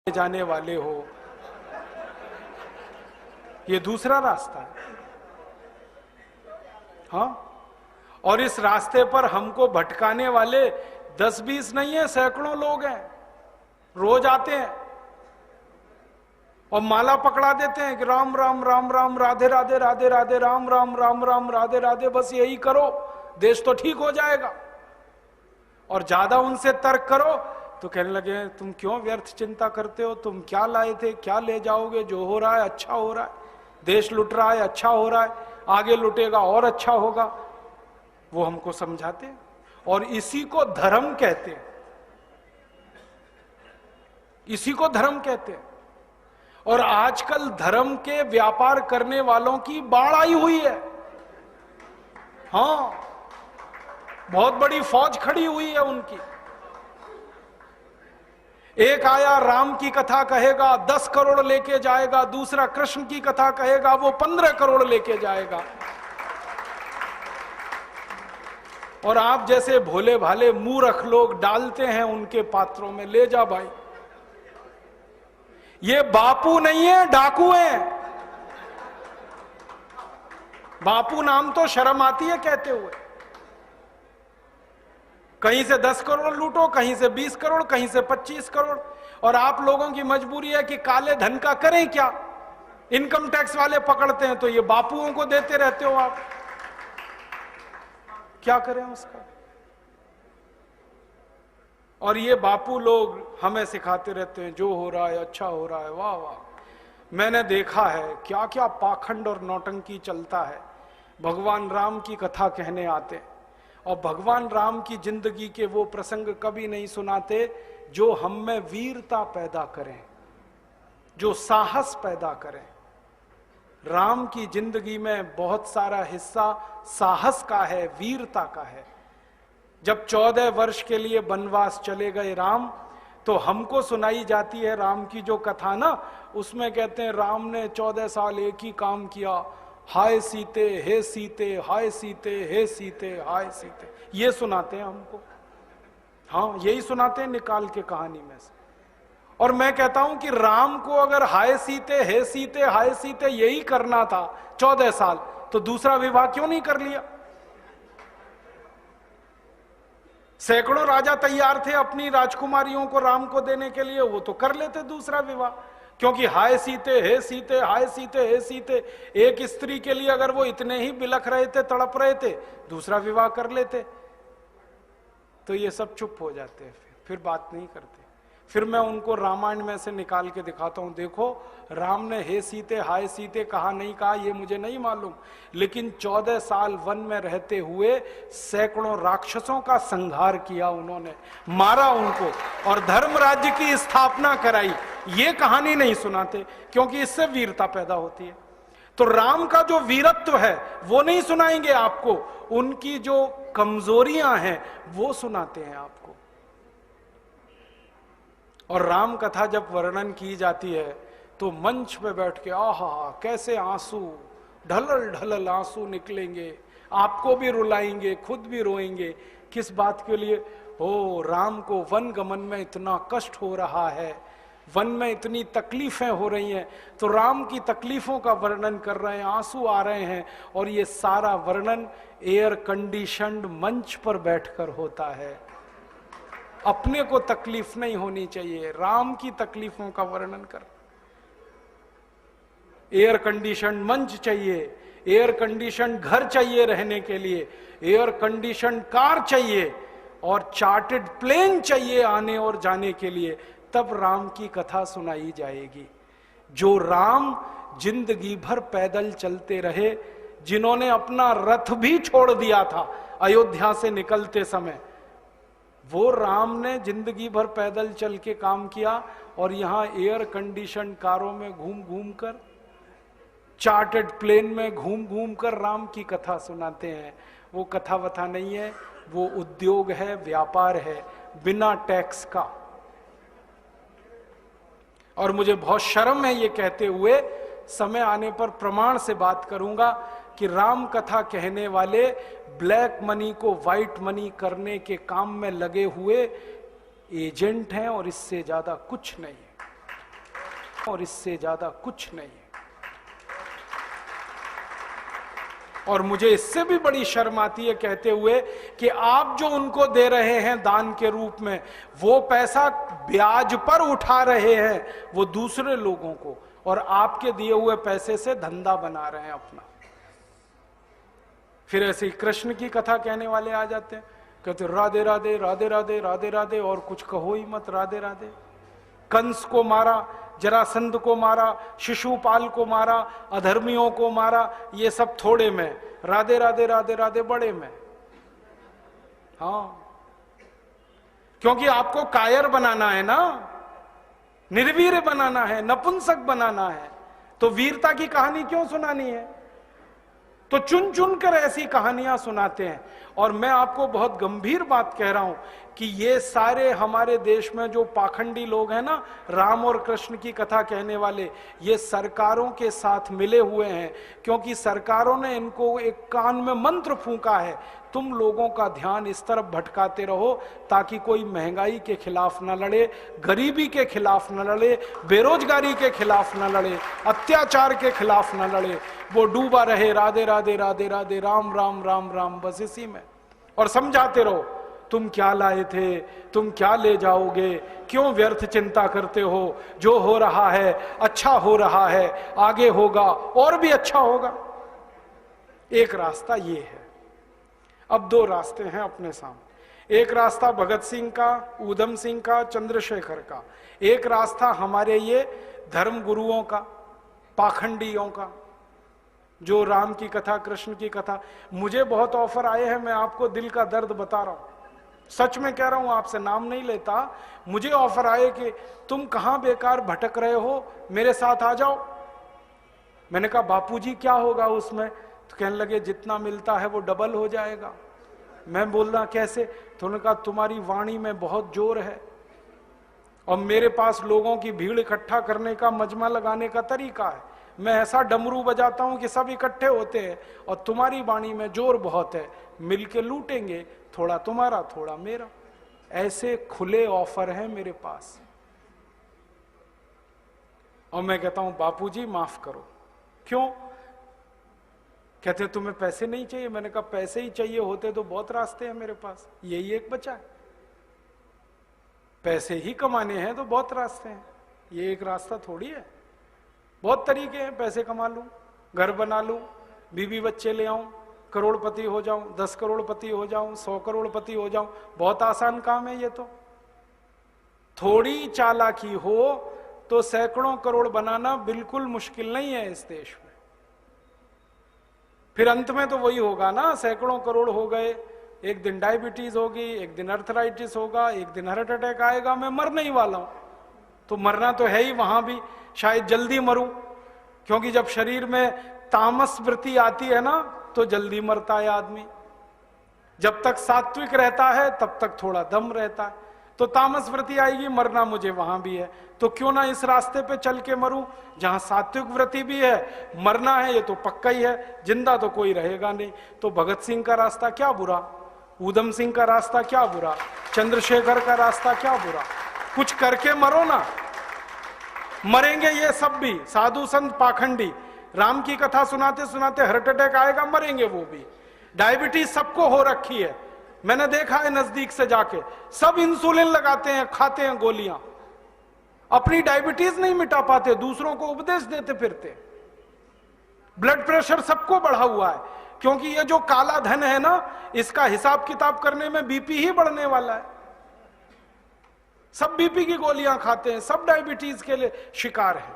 जाने वाले हो, ये दूसरा रास्ता है। हाँ, और इस रास्ते पर हमको भटकाने वाले 10-20 नहीं है, सैकड़ों लोग हैं, रोज आते हैं और माला पकड़ा देते हैं कि राम राम राम राम, राधे राधे राधे राधे, राम राम राम राम, राधे राधे, बस यही करो देश तो ठीक हो जाएगा। और ज्यादा उनसे तर्क करो तो कहने लगे तुम क्यों व्यर्थ चिंता करते हो, तुम क्या लाए थे, क्या ले जाओगे, जो हो रहा है अच्छा हो रहा है, देश लुट रहा है अच्छा हो रहा है, आगे लुटेगा और अच्छा होगा। वो हमको समझाते हैं और इसी को धर्म कहते हैं, इसी को धर्म कहते हैं। और आजकल धर्म के व्यापार करने वालों की बाढ़ आई हुई है। हाँ, बहुत बड़ी फौज खड़ी हुई है उनकी। एक आया राम की कथा कहेगा 10 करोड़ लेके जाएगा, दूसरा कृष्ण की कथा कहेगा वो 15 करोड़ लेके जाएगा। और आप जैसे भोले भाले मूर्ख लोग डालते हैं उनके पात्रों में, ले जा भाई। ये बापू नहीं है, डाकू हैं। बापू नाम तो शर्म आती है कहते हुए। कहीं से 10 करोड़ लूटो, कहीं से 20 करोड़, कहीं से 25 करोड़। और आप लोगों की मजबूरी है कि काले धन का करें क्या, इनकम टैक्स वाले पकड़ते हैं तो ये बापुओं को देते रहते हो आप, क्या करें उसका। और ये बापू लोग हमें सिखाते रहते हैं जो हो रहा है अच्छा हो रहा है, वाह वाह। मैंने देखा है क्या क्या पाखंड और नौटंकी चलता है। भगवान राम की कथा कहने आते और भगवान राम की जिंदगी के वो प्रसंग कभी नहीं सुनाते जो हम में वीरता पैदा करें, जो साहस पैदा करें। राम की जिंदगी में बहुत सारा हिस्सा साहस का है, वीरता का है। जब 14 वर्ष के लिए वनवास चले गए राम, तो हमको सुनाई जाती है राम की जो कथा ना, उसमें कहते हैं राम ने 14 साल एक ही काम किया, हाय सीते हे सीते, हाय सीते हे सीते, हाय सीते, ये सुनाते हैं हमको। हाँ, यही सुनाते हैं निकाल के कहानी में से। और मैं कहता हूं कि राम को अगर हाय सीते हे सीते हाय सीते यही करना था 14 साल, तो दूसरा विवाह क्यों नहीं कर लिया। सैकड़ों राजा तैयार थे अपनी राजकुमारियों को राम को देने के लिए, वो तो कर लेते दूसरा विवाह। क्योंकि हाय सीते हे सीते, हाय सीते हे सीते, एक स्त्री के लिए अगर वो इतने ही बिलख रहे थे, तड़प रहे थे, दूसरा विवाह कर लेते। तो ये सब चुप हो जाते हैं, फिर बात नहीं करते। फिर मैं उनको रामायण में से निकाल के दिखाता हूं, देखो राम ने हे सीते हाय सीते कहा नहीं कहा ये मुझे नहीं मालूम, लेकिन 14 साल वन में रहते हुए सैकड़ों राक्षसों का संहार किया उन्होंने, मारा उनको और धर्म राज्य की स्थापना कराई। ये कहानी नहीं सुनाते क्योंकि इससे वीरता पैदा होती है। तो राम का जो वीरत्व है वो नहीं सुनाएंगे आपको, उनकी जो कमजोरियां हैं वो सुनाते हैं आपको। और राम कथा जब वर्णन की जाती है तो मंच पे बैठ के आहा कैसे आंसू, ढलल ढलल आंसू निकलेंगे, आपको भी रुलाएंगे, खुद भी रोएंगे। किस बात के लिए? हो, राम को वन गमन में इतना कष्ट हो रहा है, वन में इतनी तकलीफें हो रही हैं, तो राम की तकलीफों का वर्णन कर रहे हैं, आंसू आ रहे हैं। और ये सारा वर्णन एयर कंडीशन्ड मंच पर बैठकर होता है। अपने को तकलीफ नहीं होनी चाहिए, राम की तकलीफों का वर्णन कर। एयर कंडीशन मंच चाहिए, एयर कंडीशन घर चाहिए रहने के लिए, एयर कंडीशन कार चाहिए और चार्टर्ड प्लेन चाहिए आने और जाने के लिए, तब राम की कथा सुनाई जाएगी। जो राम जिंदगी भर पैदल चलते रहे, जिन्होंने अपना रथ भी छोड़ दिया था अयोध्या से निकलते समय, वो राम ने जिंदगी भर पैदल चल के काम किया और यहां एयर कंडीशन कारों में घूम घूम कर, चार्टर्ड प्लेन में घूम घूम कर राम की कथा सुनाते हैं। वो कथा वथा नहीं है, वो उद्योग है, व्यापार है, बिना टैक्स का। और मुझे बहुत शर्म है ये कहते हुए, समय आने पर प्रमाण से बात करूंगा कि राम कथा कहने वाले ब्लैक मनी को व्हाइट मनी करने के काम में लगे हुए एजेंट हैं और इससे ज्यादा कुछ नहीं है। और इससे ज्यादा कुछ नहीं है। और मुझे इससे भी बड़ी शर्म आती है कहते हुए कि आप जो उनको दे रहे हैं दान के रूप में, वो पैसा ब्याज पर उठा रहे हैं वो दूसरे लोगों को, और आपके दिए हुए पैसे से धंधा बना रहे हैं अपना। फिर ऐसे ही कृष्ण की कथा कहने वाले आ जाते हैं, कहते राधे राधे राधे राधे राधे राधे, और कुछ कहो ही मत, राधे राधे। कंस को मारा, जरासंध को मारा, शिशुपाल को मारा, अधर्मियों को मारा, ये सब थोड़े में, राधे राधे राधे राधे बड़े में। हाँ, क्योंकि आपको कायर बनाना है ना, निर्वीर बनाना है, नपुंसक बनाना है, तो वीरता की कहानी क्यों सुनानी है? तो चुन चुन कर ऐसी कहानियां सुनाते हैं। और मैं आपको बहुत गंभीर बात कह रहा हूं कि ये सारे हमारे देश में जो पाखंडी लोग हैं ना, राम और कृष्ण की कथा कहने वाले, ये सरकारों के साथ मिले हुए हैं, क्योंकि सरकारों ने इनको एक कान में मंत्र फूंका है, तुम लोगों का ध्यान इस तरफ भटकाते रहो ताकि कोई महंगाई के खिलाफ न लड़े, गरीबी के खिलाफ न लड़े, बेरोजगारी के खिलाफ न लड़े, अत्याचार के खिलाफ न लड़े, वो डूबा रहे राधे राधे राधे राधे राम राम राम राम, बस इसी में। और समझाते रहो, तुम क्या लाए थे, तुम क्या ले जाओगे, क्यों व्यर्थ चिंता करते हो, जो हो रहा है अच्छा हो रहा है, आगे होगा और भी अच्छा होगा। एक रास्ता ये है। अब दो रास्ते हैं अपने सामने, एक रास्ता भगत सिंह का, ऊधम सिंह का, चंद्रशेखर का, एक रास्ता हमारे ये धर्म गुरुओं का, पाखंडियों का, जो राम की कथा, कृष्ण की कथा। मुझे बहुत ऑफर आए हैं, मैं आपको दिल का दर्द बता रहा हूं, सच में कह रहा हूं, आपसे नाम नहीं लेता। मुझे ऑफर आए कि तुम कहां बेकार भटक रहे हो, मेरे साथ आ जाओ। मैंने कहा बापूजी क्या होगा उसमें? तो कहने लगे जितना मिलता है वो डबल हो जाएगा। मैं बोल रहा कैसे? तो उन्होंने कहा तुम्हारी वाणी में बहुत जोर है और मेरे पास लोगों की भीड़ इकट्ठा करने का, मजमा लगाने का तरीका है। मैं ऐसा डमरू बजाता हूं कि सब इकट्ठे होते हैं, और तुम्हारी वाणी में जोर बहुत है, मिलके लूटेंगे, थोड़ा तुम्हारा थोड़ा मेरा। ऐसे खुले ऑफर हैं मेरे पास। और मैं कहता हूं बापूजी माफ करो। क्यों? कहते तुम्हें पैसे नहीं चाहिए? मैंने कहा पैसे ही चाहिए होते तो बहुत रास्ते हैं मेरे पास, यही एक बचा है। पैसे ही कमाने हैं तो बहुत रास्ते हैं, ये एक रास्ता थोड़ी है। बहुत तरीके हैं, पैसे कमा लूं, घर बना लूं, बीवी बच्चे ले आऊं, करोड़पति हो जाऊं, 10 करोड़पति हो जाऊं, 100 करोड़पति हो जाऊं, बहुत आसान काम है ये तो। थोड़ी चालाकी हो तो सैकड़ों करोड़ बनाना बिल्कुल मुश्किल नहीं है इस देश में। फिर अंत में तो वही होगा ना, सैकड़ों करोड़ हो गए, एक दिन डायबिटीज होगी, एक दिन अर्थराइटिस होगा, एक दिन हार्ट अटैक आएगा, मैं मरने ही वाला हूं। तो मरना तो है ही, वहां भी शायद जल्दी मरूं, क्योंकि जब शरीर में तामस वृत्ति आती है ना तो जल्दी मरता है आदमी। जब तक सात्विक रहता है तब तक थोड़ा दम रहता है, तो तामस वृत्ति आएगी, मरना मुझे वहां भी है। तो क्यों ना इस रास्ते पे चल के मरूं जहां सात्विक वृत्ति भी है, मरना है ये तो पक्का ही है, जिंदा तो कोई रहेगा नहीं। तो भगत सिंह का रास्ता क्या बुरा, ऊधम सिंह का रास्ता क्या बुरा, चंद्रशेखर का रास्ता क्या बुरा? कुछ करके मरो ना। मरेंगे ये सब भी, साधु संत पाखंडी, राम की कथा सुनाते सुनाते हार्ट अटैक आएगा, मरेंगे वो भी। डायबिटीज सबको हो रखी है, मैंने देखा है नजदीक से जाके, सब इंसुलिन लगाते हैं, खाते हैं गोलियां, अपनी डायबिटीज नहीं मिटा पाते, दूसरों को उपदेश देते फिरते। ब्लड प्रेशर सबको बढ़ा हुआ है, क्योंकि ये जो काला धन है ना, इसका हिसाब किताब करने में बीपी ही बढ़ने वाला है। सब बीपी की गोलियां खाते हैं, सब डायबिटीज के लिए शिकार हैं,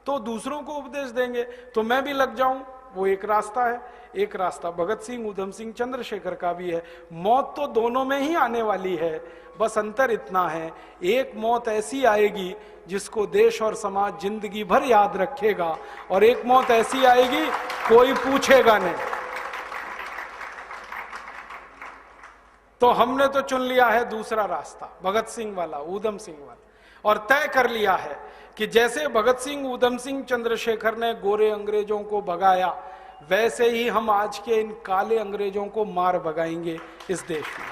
तो दूसरों को उपदेश देंगे तो मैं भी लग जाऊं, वो एक रास्ता है। एक रास्ता भगत सिंह, ऊधम सिंह, चंद्रशेखर का भी है। मौत तो दोनों में ही आने वाली है, बस अंतर इतना है, एक मौत ऐसी आएगी जिसको देश और समाज जिंदगी भर याद रखेगा, और एक मौत ऐसी आएगी कोई पूछेगा नहीं। तो हमने तो चुन लिया है दूसरा रास्ता, भगत सिंह वाला, ऊधम सिंह वाला, और तय कर लिया है कि जैसे भगत सिंह, ऊधम सिंह, चंद्रशेखर ने गोरे अंग्रेजों को भगाया, वैसे ही हम आज के इन काले अंग्रेजों को मार भगाएंगे इस देश में।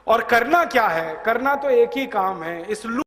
और करना क्या है? करना तो एक ही काम है, इस